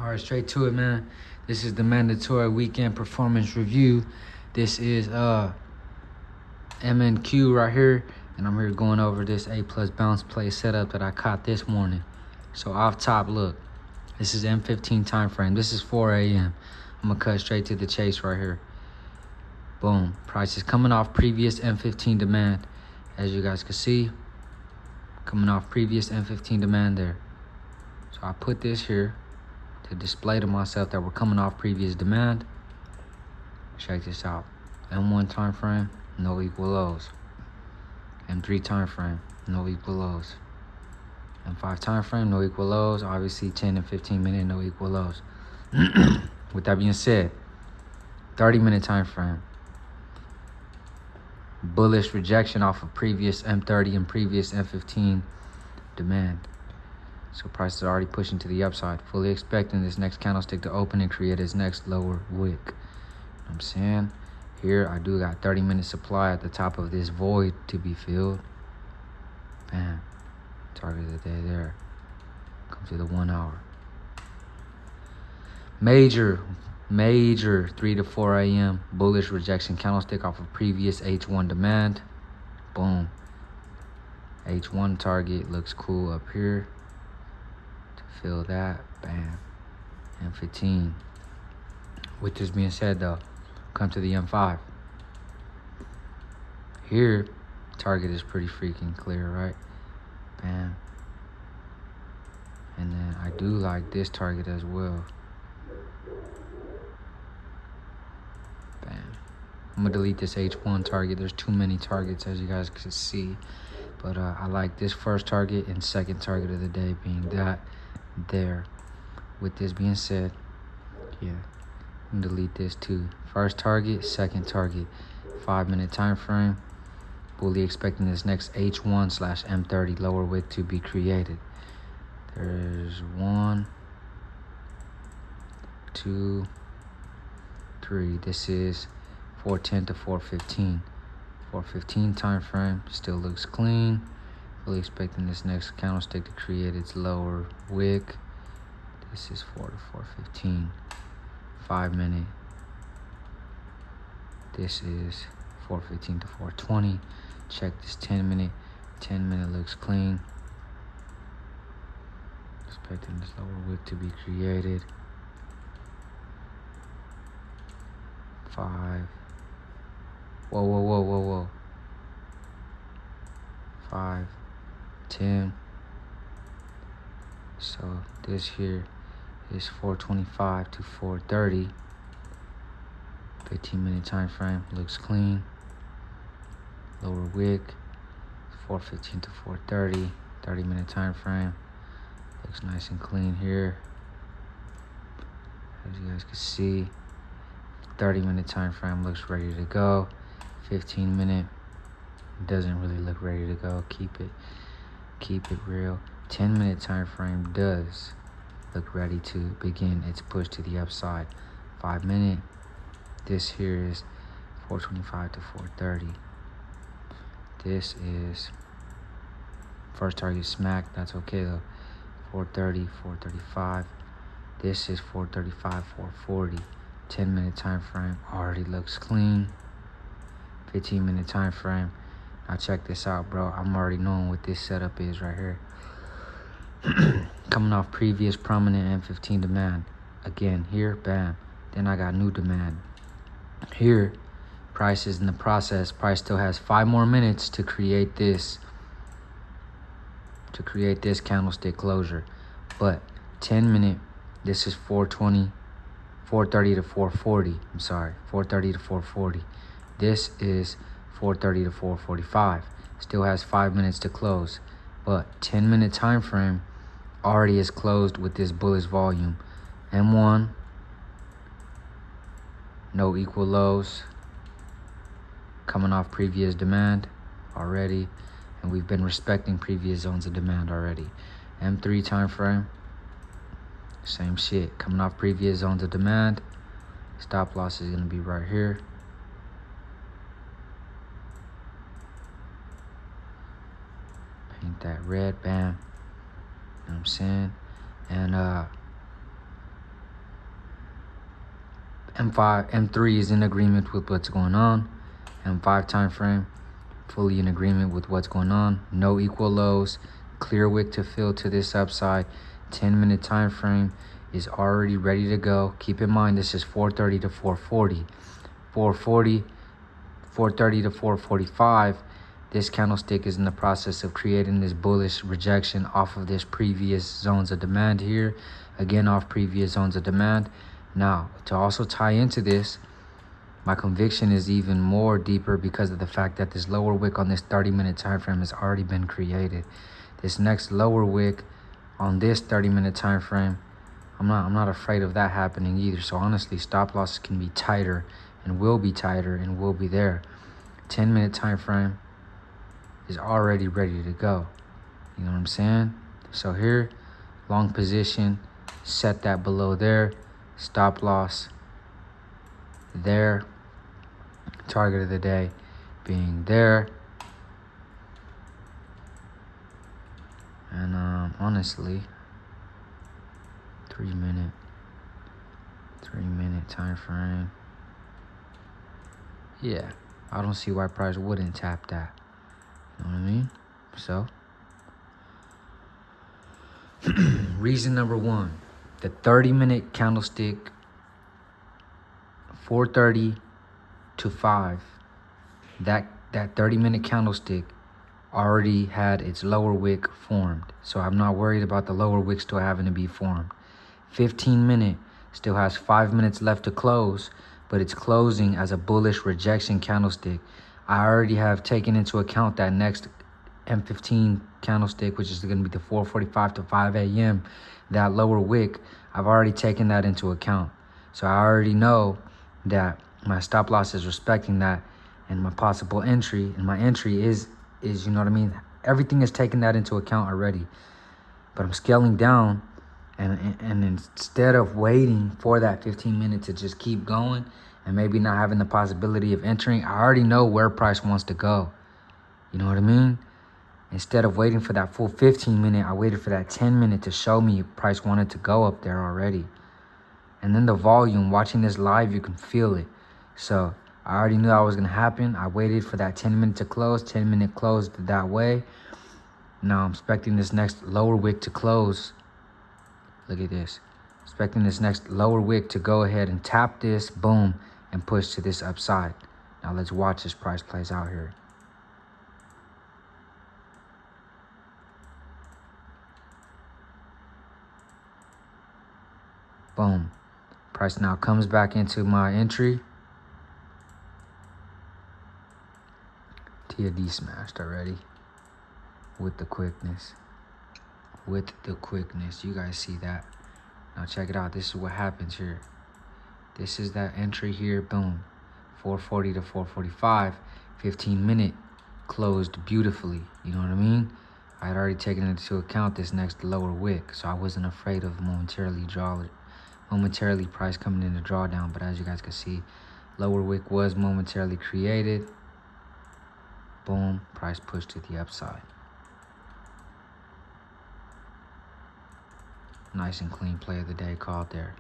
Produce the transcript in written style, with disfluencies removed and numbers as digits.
All right, straight to it, man. This is the mandatory weekend performance review. This is MNQ right here, and I'm here going over this A+ bounce play setup that I caught this morning. So off top, look, this is M15 time frame. This is 4 a.m. I'm gonna cut straight to the chase right here. Boom. Price is coming off previous M15 demand, as you guys can see. Coming off previous M15 demand there. So I put this here to display to myself that we're coming off previous demand. Check this out. M1 time frame, no equal lows. M3 time frame, no equal lows. M5 time frame, no equal lows. Obviously 10 and 15 minute, no equal lows. With that being said, 30-minute time frame, bullish rejection off of previous M30 and previous M15 demand. So price is already pushing to the upside. Fully expecting this next candlestick to open and create its next lower wick. You know what I'm saying? Here I do got 30-minute supply at the top of this void to be filled. Bam. Target of the day there. Come to the 1 hour. Major 3 to 4 a.m. bullish rejection candlestick off of previous H1 demand. Boom. H1 target looks cool up here. Feel that, bam, M15. With this being said though, come to the M5. Here, target is pretty freaking clear, right? Bam. And then I do like this target as well. Bam. I'm gonna delete this H1 target. There's too many targets, as you guys can see. But I like this first target and second target of the day being that there. With this being said, yeah, I'm gonna delete this too. First target, second target, 5-minute time frame. Fully expecting this next H1/M30 lower wick to be created. There's 1, 2, 3. This is 410 to 415. 415 time frame still looks clean. Fully expecting this next candlestick to create its lower wick. This is 4 to 415. 5-minute. This is 415 to 420. Check this 10-minute. 10-minute looks clean. Expecting this lower wick to be created. 5. Whoa. 5, 10. So this here is 425 to 430. 15-minute time frame looks clean. Lower wick, 415 to 430. 30-minute time frame looks nice and clean here. As you guys can see, 30-minute time frame looks ready to go. 15-minute doesn't really look ready to go. Keep it real. 10-minute time frame does look ready to begin its push to the upside. 5-minute, this here is 425 to 430. This is first target smack. That's okay though. 430, 435. This is 435, 440. 10-minute time frame already looks clean. 15-minute time frame. Now check this out, bro. I'm already knowing what this setup is right here. Coming off previous prominent M15 demand. Again, here, bam. Then I got new demand. Here, price is in the process. Price still has 5 more minutes to create this candlestick closure. But 10-minute, this is 420, 430 to 440. I'm sorry, 430 to 440. This is 430 to 445. Still has 5 minutes to close. But 10-minute time frame already is closed with this bullish volume. M1, no equal lows. Coming off previous demand already. And we've been respecting previous zones of demand already. M3 time frame, same shit. Coming off previous zones of demand. Stop loss is gonna be right here. Paint that red, bam. You know what I'm saying? And M3 is in agreement with what's going on. M5 time frame, fully in agreement with what's going on. No equal lows, clear wick to fill to this upside. 10-minute time frame is already ready to go. Keep in mind, this is 430 to 440. 430 to 445. This candlestick is in the process of creating this bullish rejection off of this previous zones of demand here. Again, off previous zones of demand. Now, to also tie into this, my conviction is even more deeper because of the fact that this lower wick on this 30-minute time frame has already been created. This next lower wick on this 30-minute time frame, I'm not afraid of that happening either. So honestly, stop losses can be tighter and will be tighter and will be there. 10-minute time frame is already ready to go. You know what I'm saying? So here, long position, set that below there, stop loss there, target of the day being there. And honestly, 3-minute time frame. Yeah, I don't see why price wouldn't tap that. You know what I mean? So, reason number one, the 30-minute candlestick, 430 to 5, that 30-minute candlestick already had its lower wick formed. So I'm not worried about the lower wick still having to be formed. 15-minute still has 5 minutes left to close, but it's closing as a bullish rejection candlestick. I already have taken into account that next M15 candlestick, which is going to be the 4:45 to 5 a.m., that lower wick, I've already taken that into account. So I already know that my stop loss is respecting that, and my possible entry, and my entry is you know what I mean? Everything is taking that into account already. But I'm scaling down, and instead of waiting for that 15-minute to just keep going and maybe not having the possibility of entering, I already know where price wants to go. You know what I mean? Instead of waiting for that full 15-minute, I waited for that 10-minute to show me price wanted to go up there already. And then the volume, watching this live, you can feel it. So I already knew that was going to happen. I waited for that 10-minute to close. 10-minute closed that way. Now I'm expecting this next lower wick to close. Look at this. Expecting this next lower wick to go ahead and tap this, boom, and push to this upside. Now let's watch this price plays out here. Boom. Price now comes back into my entry. TAD smashed already with the quickness. You guys see that? Now check it out. This is what happens here. This is that entry here. Boom. 440 to 445. 15-minute closed beautifully. You know what I mean? I had already taken into account this next lower wick, so I wasn't afraid of momentarily price coming in the drawdown. But as you guys can see, lower wick was momentarily created. Boom, price pushed to the upside. Nice and clean play of the day called there.